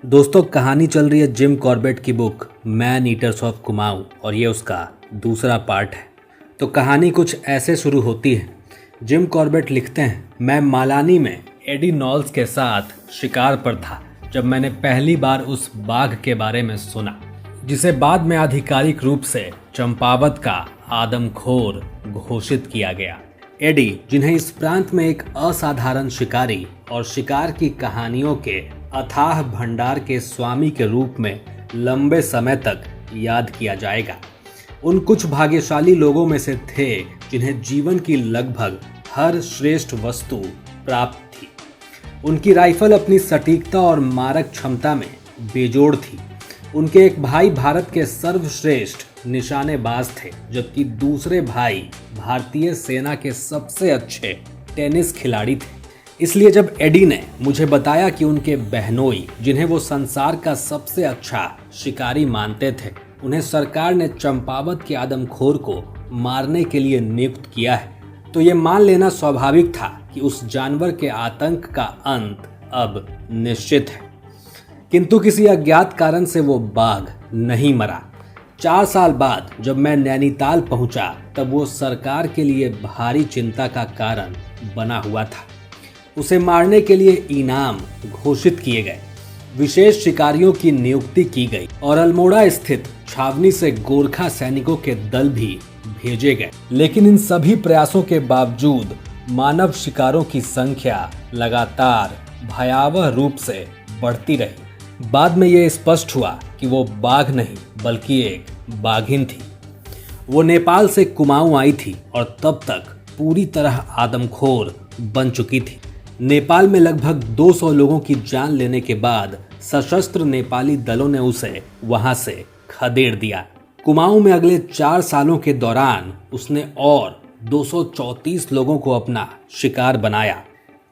दोस्तों, कहानी चल रही है जिम कॉर्बेट की book man eaters of Kumaon और ये उसका दूसरा पार्ट है। तो कहानी कुछ ऐसे शुरू होती है। जिम कॉर्बेट लिखते हैं, मैं मालानी में एडी नॉल्स के साथ शिकार पर था जब मैंने पहली बार उस बाघ के बारे में सुना, जिसे बाद में आधिकारिक रूप से चंपावत का आदमखोर घोषित किया गया। एडी, जिन्हें इस प्रांत में एक असाधारण शिकारी और शिकार की कहानियों के अथाह भंडार के स्वामी के रूप में लंबे समय तक याद किया जाएगा, उन कुछ भाग्यशाली लोगों में से थे जिन्हें जीवन की लगभग हर श्रेष्ठ वस्तु प्राप्त थी। उनकी राइफल अपनी सटीकता और मारक क्षमता में बेजोड़ थी। उनके एक भाई भारत के सर्वश्रेष्ठ निशानेबाज थे, जबकि दूसरे भाई भारतीय सेना के सबसे अच्छे टेनिस खिलाड़ी थे। इसलिए जब एडी ने मुझे बताया कि उनके बहनोई, जिन्हें वो संसार का सबसे अच्छा शिकारी मानते थे, उन्हें सरकार ने चंपावत के आदमखोर को मारने के लिए नियुक्त किया है, तो ये मान लेना स्वाभाविक था कि उस जानवर के आतंक का अंत अब निश्चित है। किंतु किसी अज्ञात कारण से वो बाघ नहीं मरा। 4 साल बाद जब मैं नैनीताल पहुंचा, तब वो सरकार के लिए भारी चिंता का कारण बना हुआ था। उसे मारने के लिए इनाम घोषित किए गए, विशेष शिकारियों की नियुक्ति की गई और अल्मोड़ा स्थित छावनी से गोरखा सैनिकों के दल भी भेजे गए। लेकिन इन सभी प्रयासों के बावजूद मानव शिकारों की संख्या लगातार भयावह रूप से बढ़ती रही। बाद में यह स्पष्ट हुआ कि वो बाघ नहीं बल्कि एक बाघिन थी। वो नेपाल से कुमाऊं आई थी और तब तक पूरी तरह आदमखोर बन चुकी थी। नेपाल में लगभग 200 लोगों की जान लेने के बाद सशस्त्र नेपाली दलों ने उसे वहां से खदेड़ दिया। कुमाऊं में अगले 4 सालों के दौरान उसने और 234 लोगों को अपना शिकार बनाया।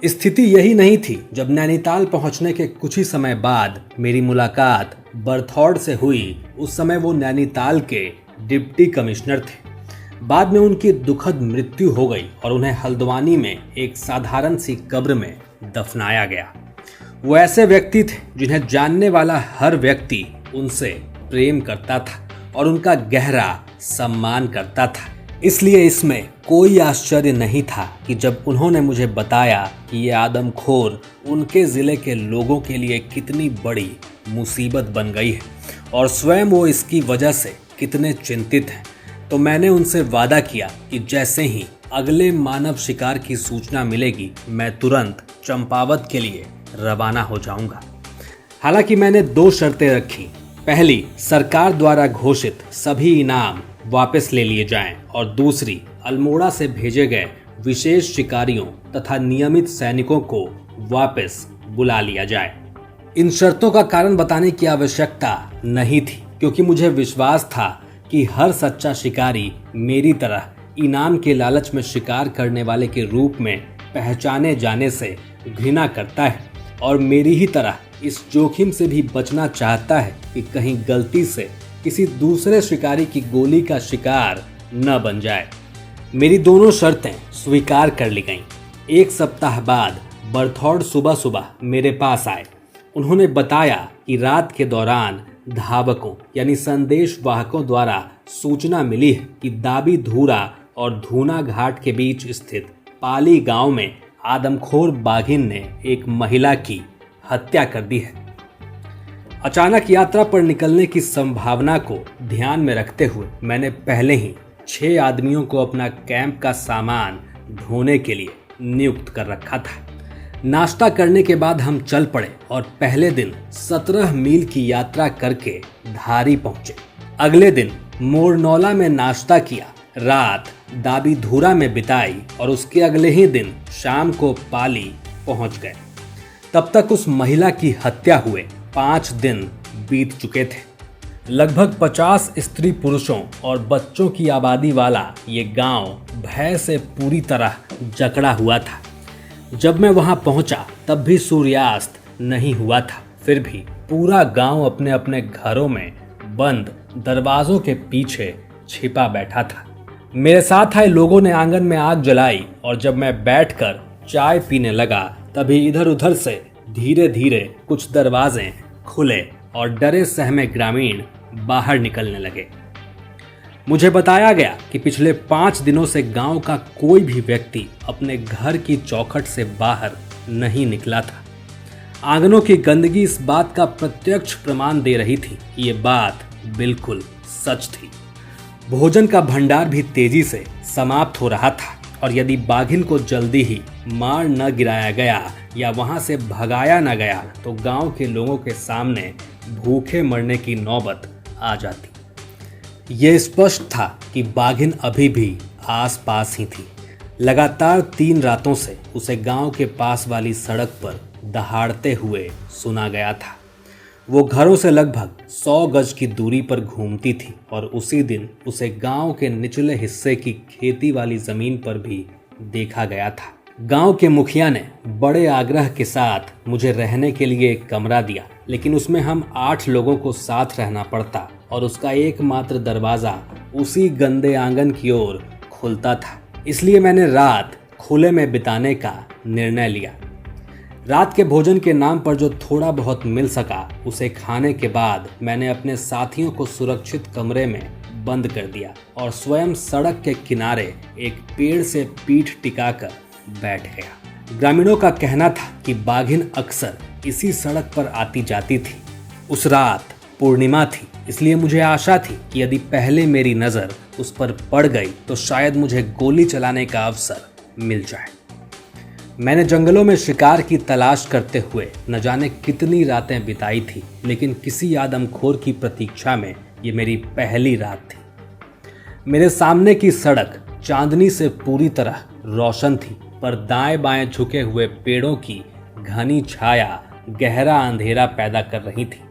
स्थिति यही नहीं थी जब नैनीताल पहुंचने के कुछ ही समय बाद मेरी मुलाकात बर्थौड से हुई। उस समय वो नैनीताल के डिप्टी कमिश्नर थे। बाद में उनकी दुखद मृत्यु हो गई और उन्हें हल्द्वानी में एक साधारण सी कब्र में दफनाया गया। वो ऐसे व्यक्ति थे जिन्हें जानने वाला हर व्यक्ति उनसे प्रेम करता था और उनका गहरा सम्मान करता था। इसलिए इसमें कोई आश्चर्य नहीं था कि जब उन्होंने मुझे बताया कि ये आदमखोर उनके ज़िले के लोगों के लिए कितनी बड़ी मुसीबत बन गई है और स्वयं वो इसकी वजह से कितने चिंतित हैं, तो मैंने उनसे वादा किया कि जैसे ही अगले मानव शिकार की सूचना मिलेगी, मैं तुरंत चंपावत के लिए रवाना हो जाऊंगा। हालांकि मैंने 2 शर्तें रखी। पहली, सरकार द्वारा घोषित सभी इनाम वापस ले लिए जाएं और दूसरी, अल्मोड़ा से भेजे गए विशेष शिकारियों तथा नियमित सैनिकों को वापस बुला लिया जाए। इन शर्तों का कारण बताने की आवश्यकता नहीं थी, क्योंकि मुझे विश्वास था कि हर सच्चा शिकारी मेरी तरह इनाम के लालच में शिकार करने वाले के रूप में पहचाने जाने से घृणा करता है और मेरी ही तरह इस जोखिम से भी बचना चाहता है कि कहीं गलती से किसी दूसरे शिकारी की गोली का शिकार न बन जाए। मेरी दोनों शर्तें स्वीकार कर ली गईं। 1 सप्ताह बाद बर्थौड सुबह सुबह मेरे पास आए। उन्होंने बताया कि रात के दौरान धावकों यानी संदेश वाहकों द्वारा सूचना मिली है कि दाबी धूरा और धूना घाट के बीच स्थित पाली गांव में आदमखोर बाघिन ने एक महिला की हत्या कर दी है। अचानक यात्रा पर निकलने की संभावना को ध्यान में रखते हुए मैंने पहले ही 6 आदमियों को अपना कैंप का सामान ढोने के लिए नियुक्त कर रखा था। नाश्ता करने के बाद हम चल पड़े और पहले दिन 17 मील की यात्रा करके धारी पहुंचे। अगले दिन मोरनौला में नाश्ता किया, रात दाबी धूरा में बिताई और उसके अगले ही दिन शाम को पाली पहुंच गए। तब तक उस महिला की हत्या हुए 5 दिन बीत चुके थे। लगभग 50 स्त्री पुरुषों और बच्चों की आबादी वाला ये गांव भय से पूरी तरह जकड़ा हुआ था। जब मैं वहां पहुंचा तब भी सूर्यास्त नहीं हुआ था। फिर भी पूरा गांव अपने अपने घरों में बंद दरवाजों के पीछे छिपा बैठा था। मेरे साथ आए लोगों ने आंगन में आग जलाई और जब मैं बैठकर चाय पीने लगा, तभी इधर उधर से धीरे धीरे कुछ दरवाजे खुले और डरे सहमे ग्रामीण बाहर निकलने लगे। मुझे बताया गया कि पिछले 5 दिनों से गांव का कोई भी व्यक्ति अपने घर की चौखट से बाहर नहीं निकला था। आंगनों की गंदगी इस बात का प्रत्यक्ष प्रमाण दे रही थी कि ये बात बिल्कुल सच थी। भोजन का भंडार भी तेजी से समाप्त हो रहा था और यदि बाघिन को जल्दी ही मार न गिराया गया या वहां से भगाया न गया तो गांव के लोगों के सामने भूखे मरने की नौबत आ जाती। ये स्पष्ट था कि बाघिन अभी भी आस पास ही थी। लगातार 3 रातों से उसे गांव के पास वाली सड़क पर दहाड़ते हुए सुना गया था। वो घरों से लगभग 100 गज की दूरी पर घूमती थी और उसी दिन उसे गांव के निचले हिस्से की खेती वाली जमीन पर भी देखा गया था। गांव के मुखिया ने बड़े आग्रह के साथ मुझे रहने के लिए एक कमरा दिया, लेकिन उसमें हम 8 लोगों को साथ रहना पड़ता और उसका एकमात्र दरवाजा उसी गंदे आंगन की ओर खुलता था। इसलिए मैंने रात खुले में बिताने का निर्णय लिया। रात के भोजन के नाम पर जो थोड़ा बहुत मिल सका उसे खाने के बाद मैंने अपने साथियों को सुरक्षित कमरे में बंद कर दिया और स्वयं सड़क के किनारे एक पेड़ से पीठ टिकाकर बैठ गया। ग्रामीणों का कहना था कि बाघिन अक्सर इसी सड़क पर आती जाती थी। उस रात पूर्णिमा थी, इसलिए मुझे आशा थी कि यदि पहले मेरी नज़र उस पर पड़ गई तो शायद मुझे गोली चलाने का अवसर मिल जाए। मैंने जंगलों में शिकार की तलाश करते हुए न जाने कितनी रातें बिताई थी, लेकिन किसी आदमखोर की प्रतीक्षा में ये मेरी पहली रात थी। मेरे सामने की सड़क चांदनी से पूरी तरह रोशन थी, पर दाएं बाएं झुके हुए पेड़ों की घनी छाया गहरा अंधेरा पैदा कर रही थी।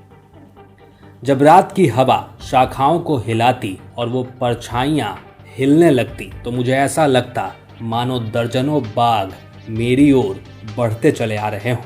जब रात की हवा शाखाओं को हिलाती और वो परछाइयां हिलने लगती तो मुझे ऐसा लगता मानो दर्जनों बाघ मेरी ओर बढ़ते चले आ रहे हों।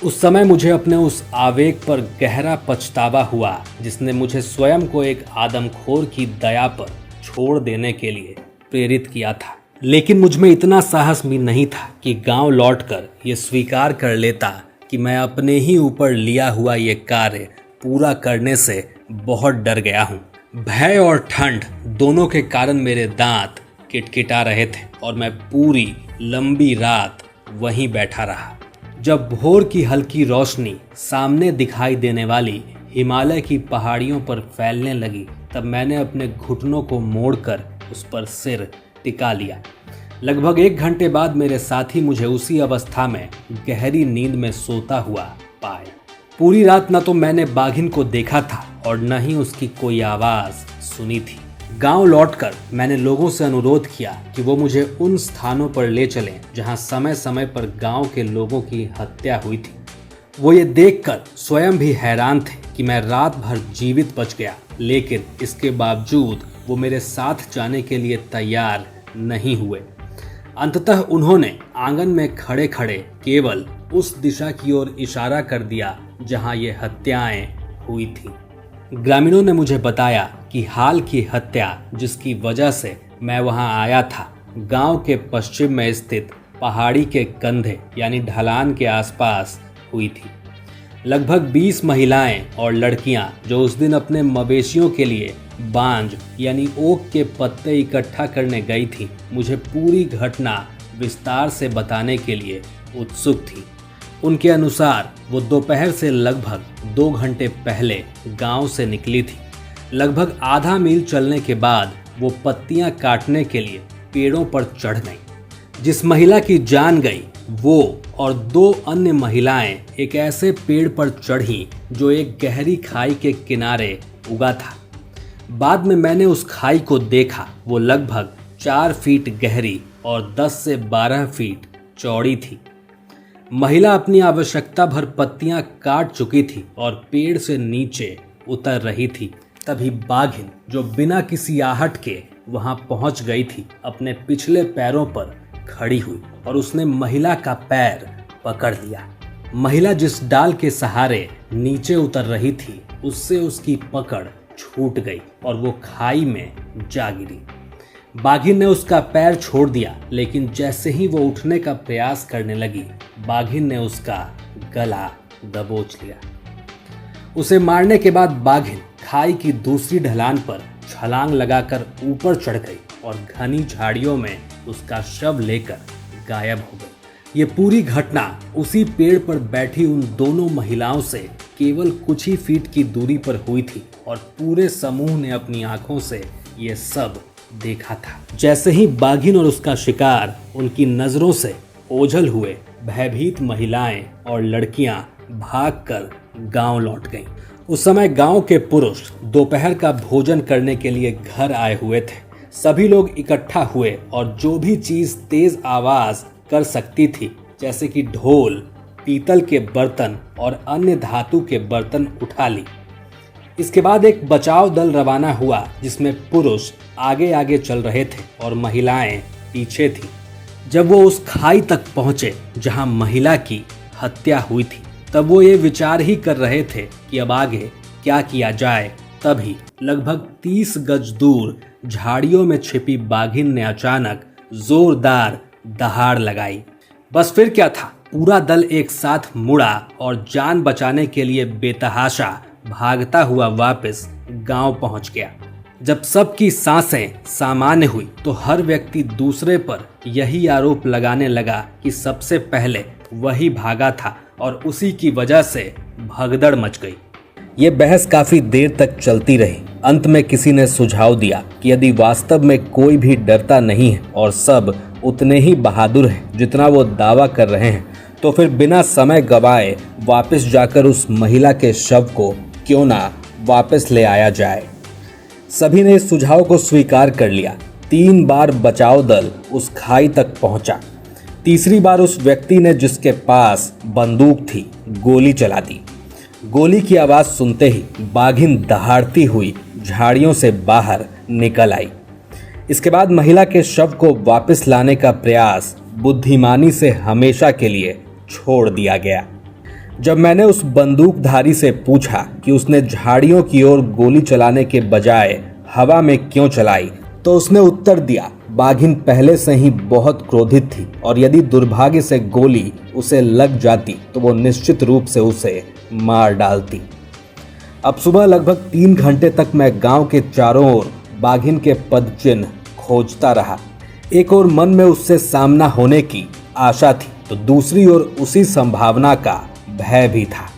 उस समय मुझे अपने उस आवेग पर गहरा पछतावा हुआ जिसने मुझे स्वयं को एक आदमखोर की दया पर छोड़ देने के लिए प्रेरित किया था। लेकिन मुझ में इतना साहस भी नहीं था कि गांव लौटकर ये स्वीकार कर लेता कि मैं अपने ही ऊपर लिया हुआ ये कार्य पूरा करने से बहुत डर गया हूँ। भय और ठंड दोनों के कारण मेरे दांत किटकिटा रहे थे और मैं पूरी लंबी रात वहीं बैठा रहा। जब भोर की हल्की रोशनी सामने दिखाई देने वाली हिमालय की पहाड़ियों पर फैलने लगी तब मैंने अपने घुटनों को मोड़कर उस पर सिर टिका लिया। लगभग 1 घंटे बाद मेरे साथी मुझे उसी अवस्था में गहरी नींद में सोता हुआ पाया। पूरी रात न तो मैंने बाघिन को देखा था और न ही उसकी कोई आवाज सुनी थी। गांव लौटकर मैंने लोगों से अनुरोध किया कि वो मुझे उन स्थानों पर ले चलें जहां समय समय पर गांव के लोगों की हत्या हुई थी। वो ये देखकर स्वयं भी हैरान थे कि मैं रात भर जीवित बच गया, लेकिन इसके बावजूद वो मेरे साथ जाने के लिए तैयार नहीं हुए। अंततः उन्होंने आंगन में खड़े खड़े केवल उस दिशा की ओर इशारा कर दिया जहां ये हत्याएं हुई थी। ग्रामीणों ने मुझे बताया कि हाल की हत्या जिसकी वजह से मैं वहां आया था गांव के पश्चिम में स्थित पहाड़ी के कंधे यानी ढलान के आसपास हुई थी। लगभग 20 महिलाएं और लड़कियां जो उस दिन अपने मवेशियों के लिए बांज यानी ओक के पत्ते इकट्ठा करने गई थी मुझे पूरी घटना विस्तार से बताने के लिए उत्सुक थी। उनके अनुसार वो दोपहर से लगभग 2 घंटे पहले गांव से निकली थी। लगभग आधा मील चलने के बाद वो पत्तियां काटने के लिए पेड़ों पर चढ़ गई। जिस महिला की जान गई वो और 2 अन्य महिलाएं एक ऐसे पेड़ पर चढ़ी जो एक गहरी खाई के किनारे उगा था। बाद में मैंने उस खाई को देखा। वो लगभग 4 फीट गहरी और 10 से 12 फीट चौड़ी थी। महिला अपनी आवश्यकता भर पत्तियां काट चुकी थी और पेड़ से नीचे उतर रही थी। तभी बाघिन जो बिना किसी आहट के वहां पहुंच गई थी अपने पिछले पैरों पर खड़ी हुई और उसने महिला का पैर पकड़ लिया। महिला जिस डाल के सहारे नीचे उतर रही थी उससे उसकी पकड़ छूट गई और वो खाई में जा गिरी। बाघिन ने उसका पैर छोड़ दिया, लेकिन जैसे ही वो उठने का प्रयास करने लगी बाघिन ने उसका गला दबोच लिया। उसे मारने के बाद बाघिन खाई की दूसरी ढलान पर छलांग लगाकर ऊपर चढ़ गई और घनी झाड़ियों में उसका शव लेकर गायब हो गई। ये पूरी घटना उसी पेड़ पर बैठी उन दोनों महिलाओं से केवल कुछ ही फीट की दूरी पर हुई थी और पूरे समूह ने अपनी आंखों से ये सब देखा था। जैसे ही बाघिन और उसका शिकार उनकी नजरों से ओझल हुए, भयभीत महिलाएं और लड़कियां भागकर गांव लौट गईं। उस समय गांव के पुरुष दोपहर का भोजन करने के लिए घर आए हुए थे। सभी लोग इकट्ठा हुए और जो भी चीज तेज आवाज कर सकती थी, जैसे कि ढोल, पीतल के बर्तन और अन्य धातु के बर्तन, उठा ली। इसके बाद एक बचाव दल रवाना हुआ जिसमें पुरुष आगे आगे चल रहे थे और महिलाएं पीछे थी। जब वो उस खाई तक पहुंचे जहां महिला की हत्या हुई थी, तब वो ये विचार ही कर रहे थे कि अब आगे क्या किया जाए। तभी लगभग 30 गज दूर झाड़ियों में छिपी बाघिन ने अचानक जोरदार दहाड़ लगाई। बस फिर क्या था, पूरा दल एक साथ मुड़ा और जान बचाने के लिए बेतहाशा भागता हुआ वापस गांव पहुंच गया। जब सबकी सांसें सामान्य हुई तो हर व्यक्ति दूसरे पर यही आरोप लगाने लगा कि सबसे पहले वही भागा था और उसी की वजह से भगदड़ मच गई। ये बहस काफी देर तक चलती रही। अंत में किसी ने सुझाव दिया कि यदि वास्तव में कोई भी डरता नहीं है और सब उतने ही बहादुर हैं जितना वो दावा कर रहे हैं, तो फिर बिना समय गवाए वापस जाकर उस महिला के शव को क्यों ना वापस ले आया जाए। सभी ने इस सुझाव को स्वीकार कर लिया। 3 बार बचाव दल उस खाई तक पहुंचा। तीसरी बार उस व्यक्ति ने, जिसके पास बंदूक थी, गोली चला दी। गोली की आवाज सुनते ही बाघिन दहाड़ती हुई झाड़ियों से बाहर निकल आई। इसके बाद महिला के शव को वापस लाने का प्रयास बुद्धिमानी से हमेशा के लिए छोड़ दिया गया। जब मैंने उस बंदूकधारी से पूछा कि उसने झाड़ियों की ओर गोली चलाने के बजाय हवा में क्यों चलाई, तो उसने उत्तर दिया, बाघिन पहले से ही बहुत क्रोधित थी और यदि दुर्भाग्य से गोली उसे लग जाती तो वो निश्चित रूप से उसे मार डालती। अब सुबह लगभग 3 घंटे तक मैं गांव के चारों ओर बाघिन के पदचिन्ह खोजता रहा। एक ओर मन में उससे सामना होने की आशा थी तो दूसरी ओर उसी संभावना का भय भी था।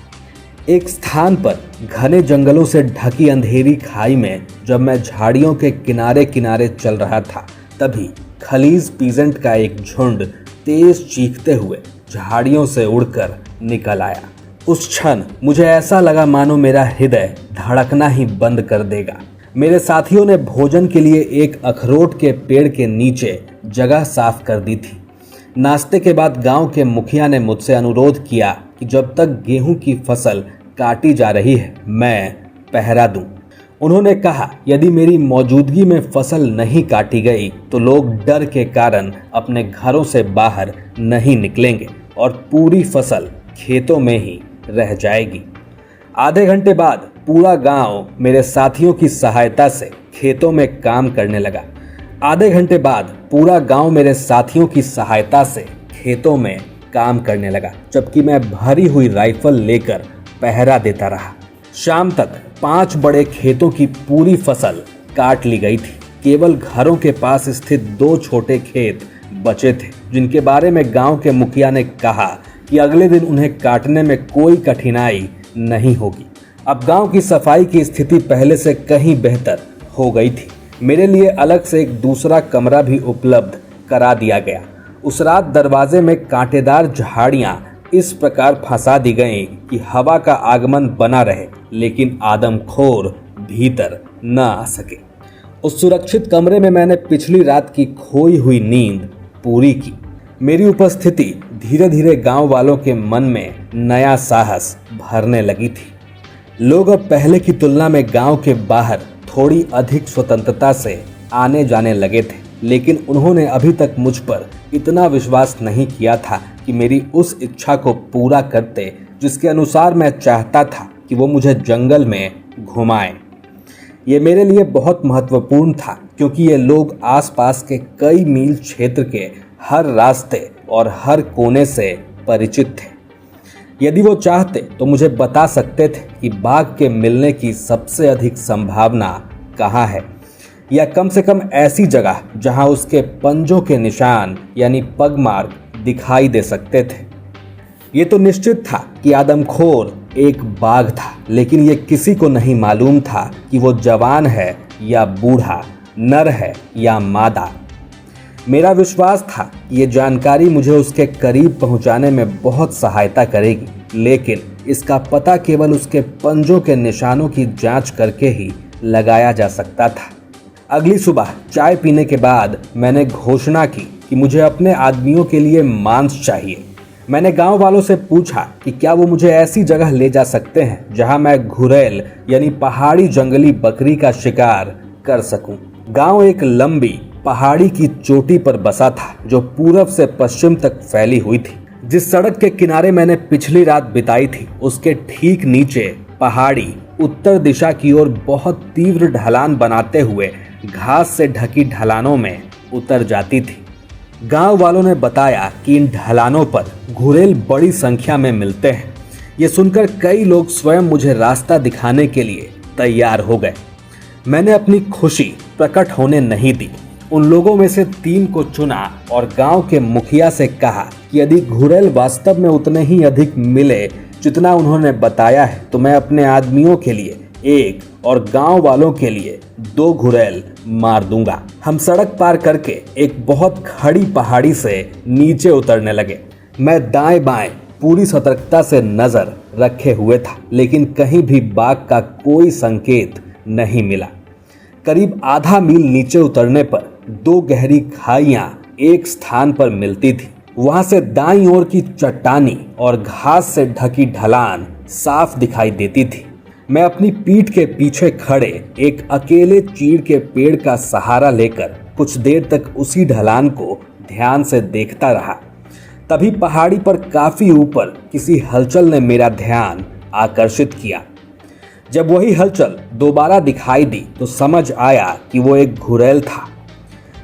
एक स्थान पर घने जंगलों से ढकी अंधेरी खाई में जब मैं झाड़ियों के किनारे किनारे चल रहा था, तभी खलीज पीजेंट का एक झुंड तेज चीखते हुए झाड़ियों से उड़कर निकल आया। उस क्षण मुझे ऐसा लगा मानो मेरा हृदय धड़कना ही बंद कर देगा। मेरे साथियों ने भोजन के लिए एक अखरोट के पेड़ के नीचे जगह साफ कर दी थी। नाश्ते के बाद गांव के मुखिया ने मुझसे अनुरोध किया कि जब तक गेहूं की फसल काटी जा रही है, मैं पहरा दूं। उन्होंने कहा, यदि मेरी मौजूदगी में फसल नहीं काटी गई तो लोग डर के कारण अपने घरों से बाहर नहीं निकलेंगे और पूरी फसल खेतों में ही रह जाएगी। आधे घंटे बाद पूरा गांव मेरे साथियों की सहायता से खेतों में काम करने लगा। आधे घंटे बाद पूरा गांव मेरे साथियों की सहायता से खेतों में काम करने लगा, जबकि मैं भरी हुई राइफल लेकर पहरा देता रहा। शाम तक 5 बड़े खेतों की पूरी फसल काट ली गई थी। केवल घरों के पास स्थित 2 छोटे खेत बचे थे, जिनके बारे में गांव के मुखिया ने कहा कि अगले दिन उन्हें काटने में कोई कठिनाई नहीं होगी। अब गांव की सफाई की स्थिति पहले से कहीं बेहतर हो गई थी। मेरे लिए अलग से एक दूसरा कमरा भी उपलब्ध करा दिया गया। उस रात दरवाजे में कांटेदार झाड़ियां इस प्रकार फंसा दी गई कि हवा का आगमन बना रहे, लेकिन आदमखोर भीतर न आ सके। उस सुरक्षित कमरे में मैंने पिछली रात की खोई हुई नींद पूरी की। मेरी उपस्थिति धीरे धीरे गांव वालों के मन में नया साहस भरने लगी थी। लोग अब पहले की तुलना में गांव के बाहर थोड़ी अधिक स्वतंत्रता से आने जाने लगे थे, लेकिन उन्होंने अभी तक मुझ पर इतना विश्वास नहीं किया था कि मेरी उस इच्छा को पूरा करते जिसके अनुसार मैं चाहता था कि वो मुझे जंगल में घुमाएं। ये मेरे लिए बहुत महत्वपूर्ण था क्योंकि ये लोग आसपास के कई मील क्षेत्र के हर रास्ते और हर कोने से परिचित थे। यदि वो चाहते तो मुझे बता सकते थे कि बाघ के मिलने की सबसे अधिक संभावना कहाँ है, या कम से कम ऐसी जगह जहां उसके पंजों के निशान यानी पगमार्क दिखाई दे सकते थे। ये तो निश्चित था कि आदमखोर एक बाघ था, लेकिन ये किसी को नहीं मालूम था कि वो जवान है या बूढ़ा, नर है या मादा। मेरा विश्वास था कि ये जानकारी मुझे उसके करीब पहुंचाने में बहुत सहायता करेगी, लेकिन इसका पता केवल उसके पंजों के निशानों की जांच करके ही लगाया जा सकता था। अगली सुबह चाय पीने के बाद मैंने घोषणा की कि मुझे अपने आदमियों के लिए मांस चाहिए। मैंने गांव वालों से पूछा कि क्या वो मुझे ऐसी जगह ले जा सकते हैं जहां मैं घुड़ैल यानी पहाड़ी जंगली बकरी का शिकार कर सकूं। गांव एक लंबी पहाड़ी की चोटी पर बसा था जो पूरब से पश्चिम तक फैली हुई थी। जिस सड़क के किनारे मैंने पिछली रात बिताई थी उसके ठीक नीचे पहाड़ी उत्तर दिशा की ओर बहुत तीव्र ढलान बनाते हुए घास से ढकी ढलानों में उतर जाती थी। गांव वालों ने बताया कि इन ढलानों पर घुड़ैल बड़ी संख्या में मिलते हैं। ये सुनकर कई लोग स्वयं मुझे रास्ता दिखाने के लिए तैयार हो गए। मैंने अपनी खुशी प्रकट होने नहीं दी। उन लोगों में से 3 को चुना और गांव के मुखिया से कहा कि यदि घुड़ैल वास्तव में उतने ही अधिक मिले जितना उन्होंने बताया है तो मैं अपने आदमियों के लिए 1 और गांव वालों के लिए 2 घुड़ैल मार दूंगा। हम सड़क पार करके एक बहुत खड़ी पहाड़ी से नीचे उतरने लगे। मैं दाएं बाएं पूरी सतर्कता से नजर रखे हुए था, लेकिन कहीं भी बाघ का कोई संकेत नहीं मिला। करीब आधा मील नीचे उतरने पर 2 गहरी खाइयां एक स्थान पर मिलती थी। वहां से दाईं ओर की चट्टानी और घास से ढकी ढलान साफ दिखाई देती थी। मैं अपनी पीठ के पीछे खड़े एक अकेले चीड़ के पेड़ का सहारा लेकर कुछ देर तक उसी ढलान को ध्यान से देखता रहा। तभी पहाड़ी पर काफी ऊपर किसी हलचल ने मेरा ध्यान आकर्षित किया। जब वही हलचल दोबारा दिखाई दी तो समझ आया कि वो एक घुड़ैल था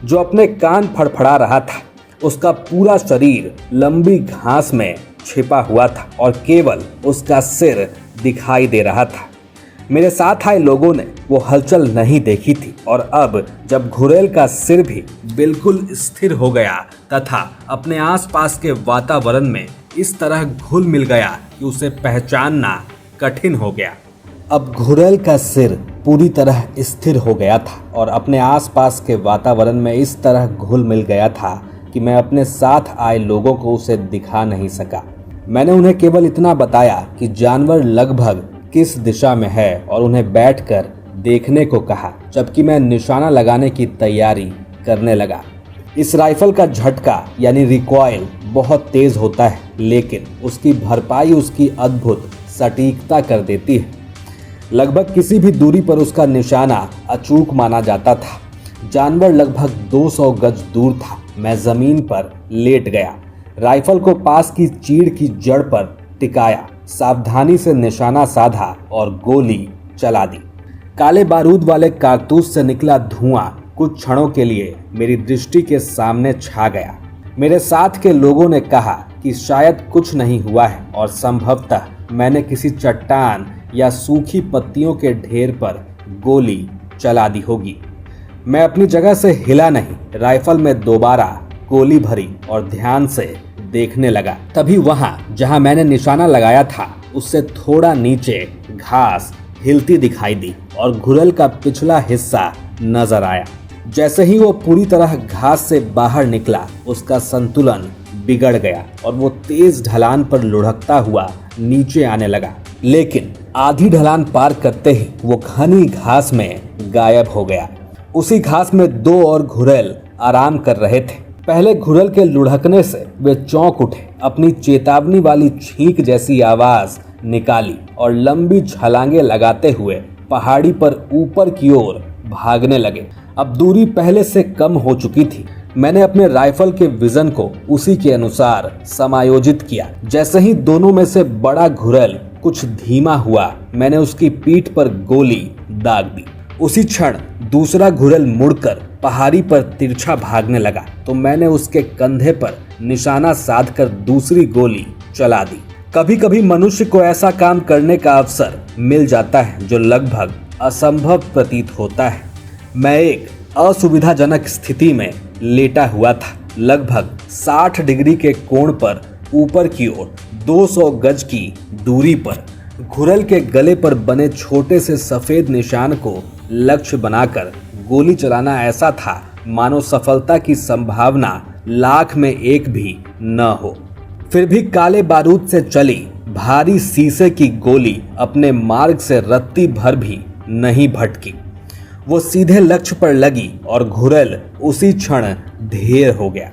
जो अपने कान फड़फड़ा रहा था। उसका पूरा शरीर लंबी घास में छिपा हुआ था और केवल उसका सिर दिखाई दे रहा था। मेरे साथ आए लोगों ने वो हलचल नहीं देखी थी और अब जब घुड़ैल का सिर भी बिल्कुल स्थिर हो गया तथा अपने आसपास के वातावरण में इस तरह घुल मिल गया कि उसे पहचानना कठिन हो गया। अब घुड़ैल का सिर पूरी तरह स्थिर हो गया था और अपने आसपास के वातावरण में इस तरह घुल मिल गया था कि मैं अपने साथ आए लोगों को उसे दिखा नहीं सका। मैंने उन्हें केवल इतना बताया कि जानवर लगभग किस दिशा में है और उन्हें बैठकर देखने को कहा, जबकि मैं निशाना लगाने की तैयारी करने लगा। इस राइफल का झटका यानी रिकॉइल बहुत तेज होता है, लेकिन उसकी भरपाई उसकी अद्भुत सटीकता कर देती है। लगभग किसी भी दूरी पर उसका निशाना अचूक माना जाता था। जानवर लगभग 200 गज दूर था। मैं जमीन पर लेट गया, राइफल को पास की चीड़ की जड़ पर टिकाया, सावधानी से निशाना साधा और गोली चला दी। काले बारूद वाले कारतूस से निकला धुआं कुछ क्षणों के लिए मेरी दृष्टि के सामने छा गया। मेरे साथ के लोगों ने कहा कि शायद कुछ नहीं हुआ है और संभवतः मैंने किसी चट्टान या सूखी पत्तियों के ढेर पर गोली चला दी होगी। मैं अपनी जगह से हिला नहीं, राइफल में दोबारा गोली भरी और ध्यान से देखने लगा। तभी वहां जहां मैंने निशाना लगाया था उससे थोड़ा नीचे घास हिलती दिखाई दी और घुड़ैल का पिछला हिस्सा नजर आया। जैसे ही वो पूरी तरह घास से बाहर निकला उसका संतुलन बिगड़ गया और वो तेज ढलान पर लुढ़कता हुआ नीचे आने लगा, लेकिन आधी ढलान पार करते ही वो घनी घास में गायब हो गया। उसी घास में 2 और घुड़ैल आराम कर रहे थे। पहले घुड़ैल के लुढ़कने से वे चौंक उठे, अपनी चेतावनी वाली छींक जैसी आवाज निकाली और लंबी छलांगे लगाते हुए पहाड़ी पर ऊपर की ओर भागने लगे। अब दूरी पहले से कम हो चुकी थी। मैंने अपने राइफल के विजन को उसी के अनुसार समायोजित किया। जैसे ही दोनों में से बड़ा घुड़ैल कुछ धीमा हुआ, मैंने उसकी पीठ पर गोली दाग दी। उसी क्षण दूसरा घुड़ैल मुड़कर पहाड़ी पर तिरछा भागने लगा तो मैंने उसके कंधे पर निशाना साधकर दूसरी गोली चला दी। कभी कभी मनुष्य को ऐसा काम करने का अवसर मिल जाता है जो लगभग असंभव प्रतीत होता है। मैं एक असुविधाजनक स्थिति में लेटा हुआ था, लगभग 60 डिग्री के कोण पर ऊपर की ओर 200 गज की दूरी पर। घुरल के गले पर बने छोटे से सफेद निशान को लक्ष्य बनाकर गोली चलाना ऐसा था मानो सफलता की संभावना लाख में एक भी न हो। फिर भी काले बारूद से चली भारी शीशे की गोली अपने मार्ग से रत्ती भर भी नहीं भटकी। वो सीधे लक्ष्य पर लगी और घुरल उसी क्षण ढेर हो गया।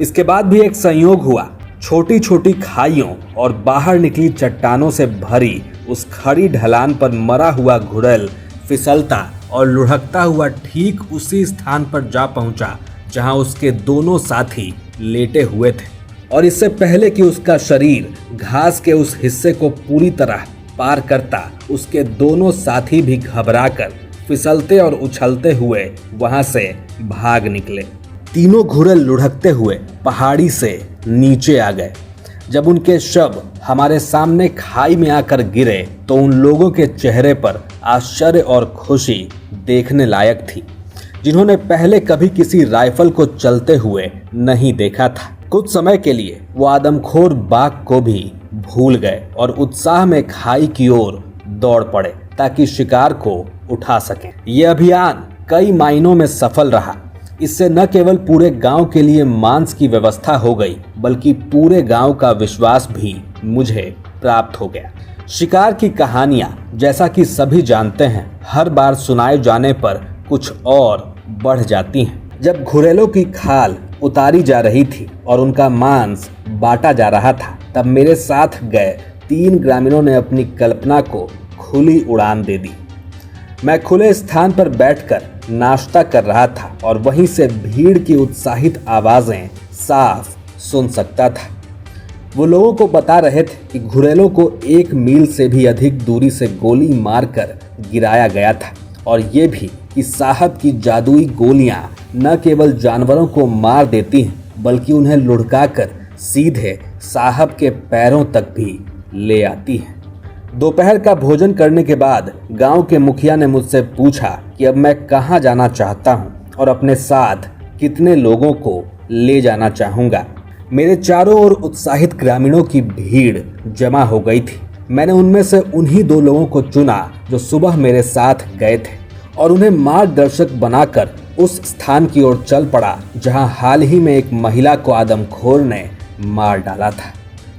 इसके बाद भी एक संयोग हुआ। छोटी छोटी खाइयों और बाहर निकली चट्टानों से भरी उस खड़ी ढलान पर मरा हुआ घुरल फिसलता और लुढ़कता हुआ ठीक उसी स्थान पर जा पहुंचा जहां उसके दोनों साथी लेटे हुए थे। और इससे पहले कि उसका शरीर घास के उस हिस्से को पूरी तरह पार करता, उसके दोनों साथी भी घबराकर फिसलते और उछलते हुए वहां से भाग निकले। तीनों घुरल लुढ़कते हुए पहाड़ी से नीचे आ गए। जब उनके शव हमारे सामने खाई में आकर गिरे तो उन लोगों के चेहरे पर आश्चर्य और खुशी देखने लायक थी, जिन्होंने पहले कभी किसी राइफल को चलते हुए नहीं देखा था। कुछ समय के लिए वो आदमखोर बाघ को भी भूल गए और उत्साह में खाई की ओर दौड़ पड़े ताकि शिकार को उठा सकें। ये अभियान कई मायनों में सफल रहा। इससे न केवल पूरे गांव के लिए मांस की व्यवस्था हो गई, बल्कि पूरे गांव का विश्वास भी मुझे प्राप्त हो गया। शिकार की कहानियां, जैसा कि सभी जानते हैं, हर बार सुनाए जाने पर कुछ और बढ़ जाती हैं। जब घुरेलों की खाल उतारी जा रही थी और उनका मांस बांटा जा रहा था, तब मेरे साथ गए 3 ग्रामीणों ने अपनी कल्पना को खुली उड़ान दे दी। मैं खुले स्थान पर बैठकर नाश्ता कर रहा था और वहीं से भीड़ की उत्साहित आवाजें साफ सुन सकता था। वो लोगों को बता रहे थे कि घुरेलों को 1 मील से भी अधिक दूरी से गोली मारकर गिराया गया था, और ये भी कि साहब की जादुई गोलियां न केवल जानवरों को मार देती हैं, बल्कि उन्हें लुढ़काकर सीधे साहब के पैरों तक भी ले आती हैं। दोपहर का भोजन करने के बाद गांव के मुखिया ने मुझसे पूछा कि अब मैं कहां जाना चाहता हूं और अपने साथ कितने लोगों को ले जाना चाहूंगा। मेरे चारों ओर उत्साहित ग्रामीणों की भीड़ जमा हो गई थी। मैंने उनमें से उन्हीं 2 लोगों को चुना जो सुबह मेरे साथ गए थे, और उन्हें मार्गदर्शक बनाकर उस स्थान की ओर चल पड़ा जहां हाल ही में एक महिला को आदमखोर ने मार डाला था।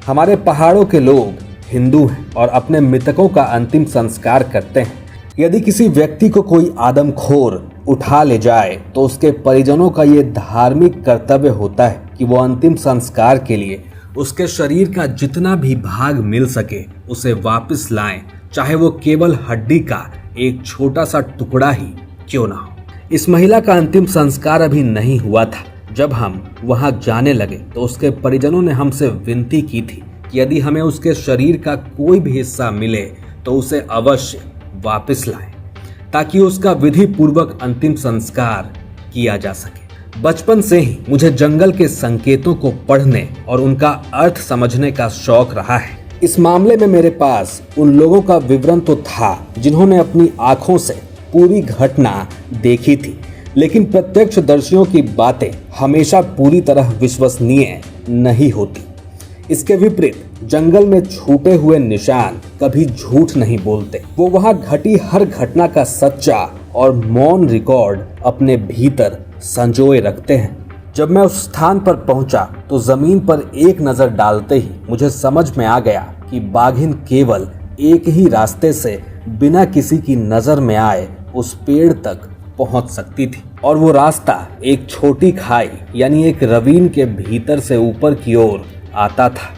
हमारे पहाड़ों के लोग हिंदू हैं और अपने मृतकों का अंतिम संस्कार करते हैं। यदि किसी व्यक्ति को कोई आदमखोर उठा ले जाए तो उसके परिजनों का ये धार्मिक कर्तव्य होता है कि वो अंतिम संस्कार के लिए उसके शरीर का जितना भी भाग मिल सके उसे वापस लाएं, चाहे वो केवल हड्डी का एक छोटा सा टुकड़ा ही क्यों ना हो। इस महिला का अंतिम संस्कार अभी नहीं हुआ था। जब हम वहां जाने लगे तो उसके परिजनों ने हमसे विनती की थी कि यदि हमें उसके शरीर का कोई भी हिस्सा मिले तो उसे अवश्य वापस लाएं, ताकि उसका विधि पूर्वक अंतिम संस्कार किया जा सके। बचपन से ही मुझे जंगल के संकेतों को पढ़ने और उनका अर्थ समझने का शौक रहा है। इस मामले में मेरे पास उन लोगों का विवरण तो था जिन्होंने अपनी आंखों से पूरी घटना देखी थी, लेकिन प्रत्यक्षदर्शियों की बातें हमेशा पूरी तरह विश्वसनीय नहीं होती। इसके विपरीत जंगल में छूटे हुए निशान कभी झूठ नहीं बोलते। वो वहां घटी हर घटना का सच्चा और मौन रिकॉर्ड अपने भीतर संजोए रखते हैं। जब मैं उस स्थान पर पहुंचा तो जमीन पर एक नजर डालते ही मुझे समझ में आ गया कि बाघिन केवल एक ही रास्ते से बिना किसी की नजर में आए उस पेड़ तक पहुंच सकती थी, और वो रास्ता एक छोटी खाई यानी एक ravine के भीतर से ऊपर की ओर आता था।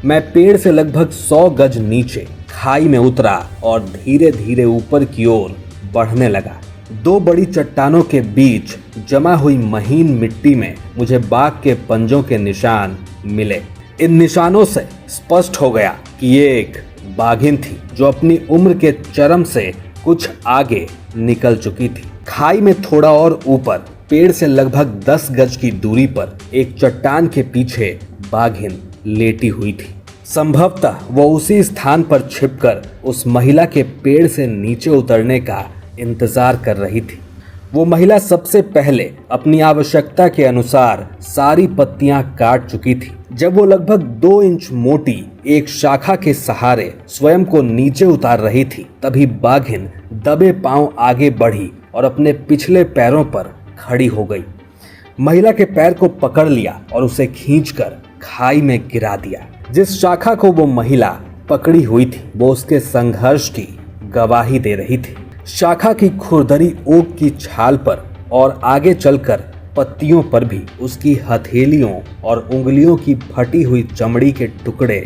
मैं पेड़ से लगभग 100 गज नीचे खाई में उतरा और धीरे धीरे ऊपर की ओर बढ़ने लगा। 2 बड़ी चट्टानों के बीच जमा हुई महीन मिट्टी में मुझे बाघ के पंजों के निशान मिले। इन निशानों से स्पष्ट हो गया कि ये एक बाघिन थी जो अपनी उम्र के चरम से कुछ आगे निकल चुकी थी। खाई में थोड़ा और ऊपर पेड़ से लगभग 10 गज की दूरी पर एक चट्टान के पीछे बाघिन लेटी हुई थी। संभवतः वो उसी स्थान पर छिपकर उस महिला के पेड़ से नीचे उतरने का इंतजार कर रही थी। वो महिला सबसे पहले अपनी आवश्यकता के अनुसार सारी पत्तियां काट चुकी थी। जब वो लगभग 2 इंच मोटी एक शाखा के सहारे स्वयं को नीचे उतार रही थी, तभी बाघिन दबे पांव आगे बढ़ी और अपने पिछले पैरों पर खड़ी हो गई। महिला के पैर को पकड़ लिया और उसे खींचकर खाई में गिरा दिया। जिस शाखा को वो महिला पकड़ी हुई थी वो उसके संघर्ष की गवाही दे रही थी। शाखा की खुरदरी ओक की छाल पर और आगे चलकर पत्तियों पर भी उसकी हथेलियों और उंगलियों की फटी हुई चमड़ी के टुकड़े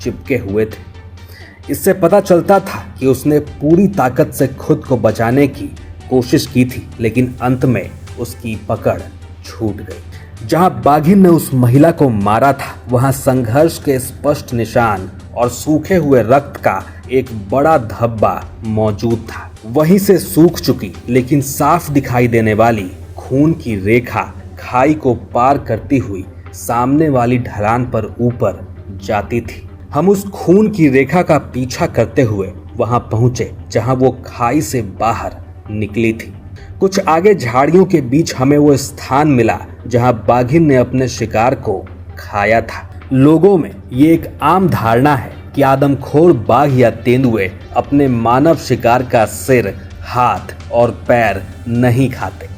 चिपके हुए थे। इससे पता चलता था कि उसने पूरी ताकत से खुद को बचाने की कोशिश की थी, लेकिन अंत में उसकी पकड़ छूट गई। जहां बाघिन ने उस महिला को मारा था वहां संघर्ष के स्पष्ट निशान और सूखे हुए रक्त का एक बड़ा धब्बा मौजूद था। वहीं से सूख चुकी लेकिन साफ दिखाई देने वाली खून की रेखा खाई को पार करती हुई सामने वाली ढलान पर ऊपर जाती थी। हम उस खून की रेखा का पीछा करते हुए वहां पहुंचे जहां वो खाई से बाहर निकली थी। कुछ आगे झाड़ियों के बीच हमें वो स्थान मिला जहां बाघिन ने अपने शिकार को खाया था। लोगों में ये एक आम धारणा है कि आदमखोर बाघ या तेंदुए अपने मानव शिकार का सिर, हाथ और पैर नहीं खाते।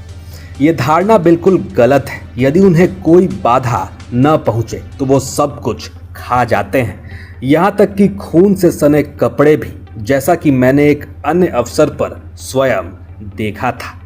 ये धारणा बिल्कुल गलत है। यदि उन्हें कोई बाधा न पहुंचे तो वो सब कुछ खा जाते हैं, यहाँ तक कि खून से सने कपड़े भी, जैसा कि मैंने एक अन्य अवसर पर स्वयं देखा था।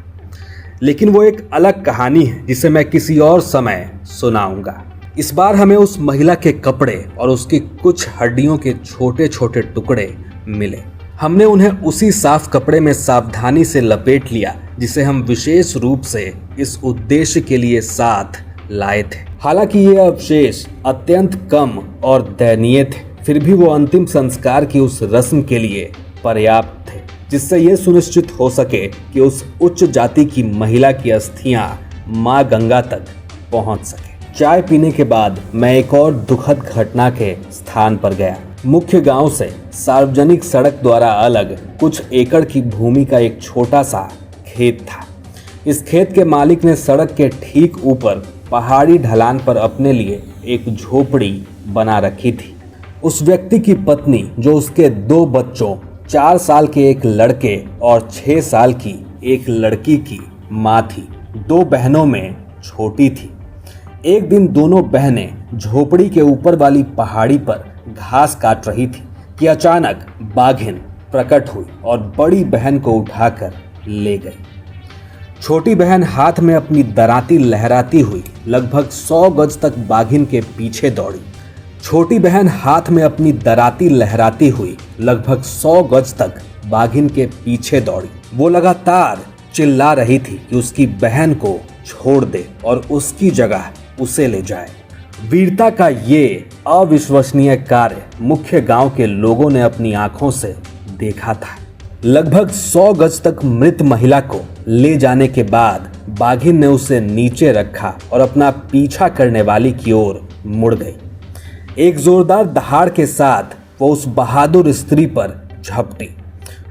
लेकिन वो एक अलग कहानी है जिसे मैं किसी और समय सुनाऊंगा। इस बार हमें उस महिला के कपड़े और उसकी कुछ हड्डियों के छोटे छोटे टुकड़े मिले। हमने उन्हें उसी साफ कपड़े में सावधानी से लपेट लिया जिसे हम विशेष रूप से इस उद्देश्य के लिए साथ लाए थे। हालांकि ये अवशेष अत्यंत कम और दयनीय थे, फिर भी वो अंतिम संस्कार की उस रस्म के लिए पर्याप्त थे, जिससे ये सुनिश्चित हो सके कि उस उच्च जाति की महिला की अस्थियां मां गंगा तक पहुंच सके। चाय पीने के बाद मैं एक और दुखद घटना के स्थान पर गया। मुख्य गांव से सार्वजनिक सड़क द्वारा अलग कुछ एकड़ की भूमि का एक छोटा सा खेत था। इस खेत के मालिक ने सड़क के ठीक ऊपर पहाड़ी ढलान पर अपने लिए एक झोपड़ी बना रखी थी। उस व्यक्ति की पत्नी, जो उसके 2 बच्चों, 4 साल के एक लड़के और 6 साल की एक लड़की की माँ थी, 2 बहनों में छोटी थी। एक दिन दोनों बहनें झोपड़ी के ऊपर वाली पहाड़ी पर घास काट रही थी कि अचानक बाघिन प्रकट हुई और बड़ी बहन को उठाकर ले गई। छोटी बहन हाथ में अपनी दराती लहराती हुई लगभग 100 गज तक बाघिन के पीछे दौड़ी। छोटी बहन हाथ में अपनी दराती लहराती हुई लगभग 100 गज तक बाघिन के पीछे दौड़ी। वो लगातार चिल्ला रही थी कि उसकी बहन को छोड़ दे और उसकी जगह उसे ले जाए। वीरता का ये अविश्वसनीय कार्य मुख्य गांव के लोगों ने अपनी आंखों से देखा था। लगभग 100 गज तक मृत महिला को ले जाने के बाद बाघिन ने उसे नीचे रखा और अपना पीछा करने वाली की ओर मुड़ गई। एक जोरदार दहाड़ के साथ वो उस बहादुर स्त्री पर झपटी।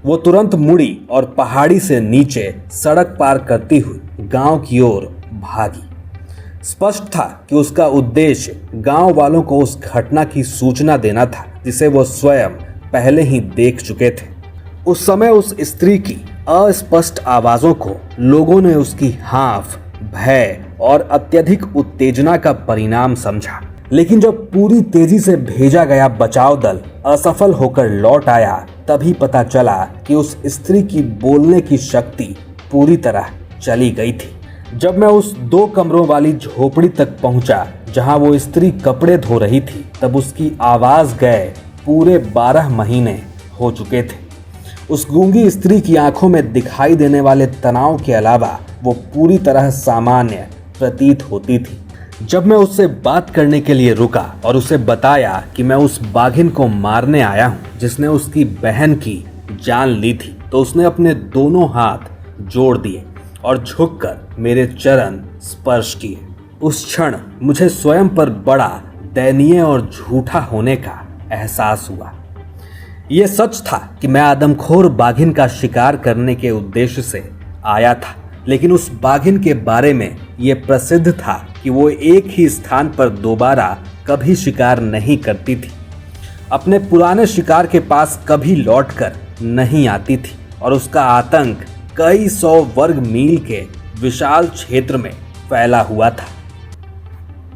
वो तुरंत मुड़ी और पहाड़ी से नीचे सड़क पार करती हुई गांव की ओर भागी। स्पष्ट था कि उसका उद्देश्य गांव वालों को उस घटना की सूचना देना था जिसे वो स्वयं पहले ही देख चुके थे। उस समय उस स्त्री की अस्पष्ट आवाजों को लोगों ने उसकी हाँफ, भय और अत्यधिक उत्तेजना का परिणाम समझा। लेकिन जब पूरी तेजी से भेजा गया बचाव दल असफल होकर लौट आया, तभी पता चला कि उस स्त्री की बोलने की शक्ति पूरी तरह चली गई थी। जब मैं उस 2 कमरों वाली झोपड़ी तक पहुंचा जहां वो स्त्री कपड़े धो रही थी, तब उसकी आवाज गए पूरे 12 महीने हो चुके थे। उस गूंगी स्त्री की आंखों में दिखाई देने वाले तनाव के अलावा वो पूरी तरह सामान्य प्रतीत होती थी। जब मैं उससे बात करने के लिए रुका और उसे बताया कि मैं उस बाघिन को मारने आया हूं जिसने उसकी बहन की जान ली थी, तो उसने अपने दोनों हाथ जोड़ दिए और झुककर मेरे चरण स्पर्श किए। उस क्षण मुझे स्वयं पर बड़ा दयनीय और झूठा होने का एहसास हुआ। ये सच था कि मैं आदमखोर बाघिन का शिकार करने के उद्देश्य से आया था, लेकिन उस बाघिन के बारे में ये प्रसिद्ध था कि वो एक ही स्थान पर दोबारा कभी शिकार नहीं करती थी, अपने पुराने शिकार के पास कभी लौटकर नहीं आती थी और उसका आतंक कई 100 वर्ग मील के विशाल क्षेत्र में फैला हुआ था।